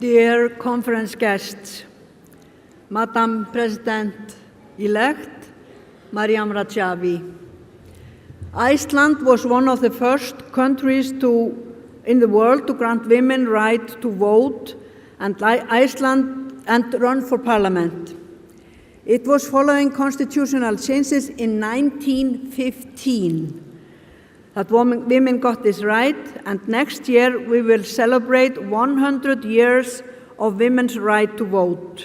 Dear conference guests, Madam President-elect Mariam Rajavi, Iceland was one of the first countries in the world to grant women right to vote and run for parliament. It was following constitutional changes in 1915 that women got this right, and next year we will celebrate 100 years of women's right to vote.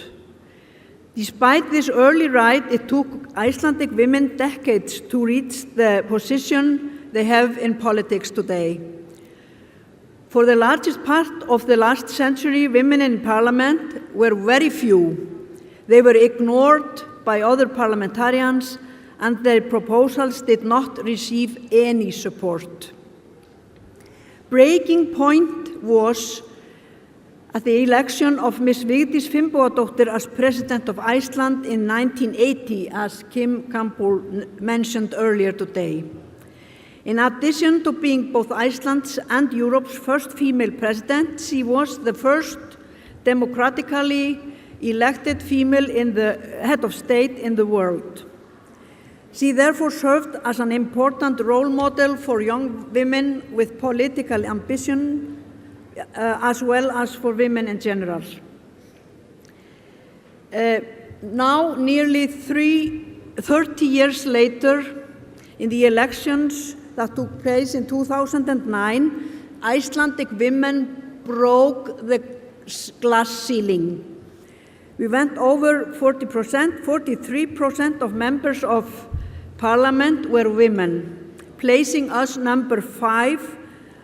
Despite this early right, it took Icelandic women decades to reach the position they have in politics today. For the largest part of the last century, women in parliament were very few. They were ignored by other parliamentarians, and their proposals did not receive any support. Breaking point was at the election of Ms. Vigdís Finnbogadóttir as President of Iceland in 1980, as Kim Campbell mentioned earlier today. In addition to being both Iceland's and Europe's first female president, she was the first democratically elected female head of state in the world. She therefore served as an important role model for young women with political ambition, as well as for women in general. Now, nearly 30 years later, in the elections that took place in 2009, Icelandic women broke the glass ceiling. We went over 40%, 43% of members of Parliament were women, placing us number 5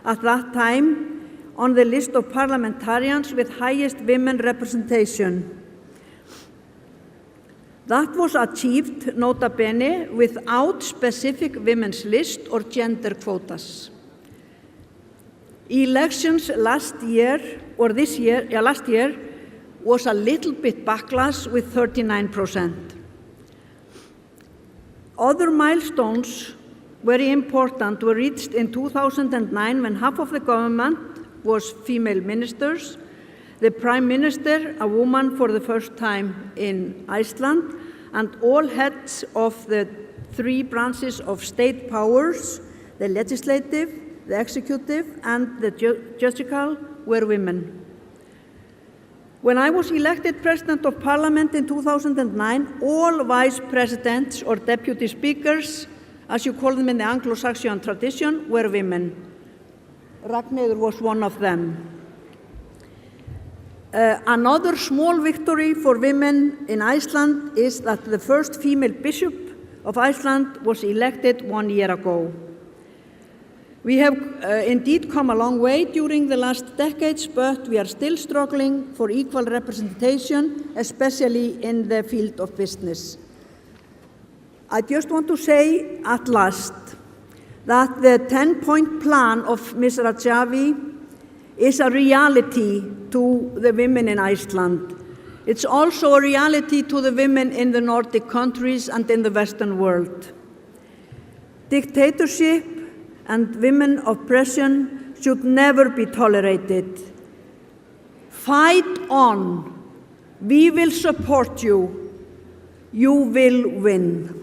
at that time on the list of parliamentarians with highest women representation. That was achieved, nota bene, without specific women's list or gender quotas. Elections last year was a little bit backlash with 39%. Other milestones, very important, were reached in 2009 when half of the government was female ministers, the Prime Minister, a woman for the first time in Iceland, and all heads of the 3 branches of state powers, the legislative, the executive, and the judicial, were women. When I was elected President of Parliament in 2009, all vice presidents or deputy speakers, as you call them in the Anglo-Saxon tradition, were women. Ragnheiour was one of them. Another small victory for women in Iceland is that the first female bishop of Iceland was elected 1 year ago. We have indeed come a long way during the last decades, but we are still struggling for equal representation, especially in the field of business. I just want to say at last that the 10-point plan of Ms. Rajavi is a reality to the women in Iceland. It's also a reality to the women in the Nordic countries and in the Western world. Dictatorship and women oppression should never be tolerated. Fight on. We will support you. You will win.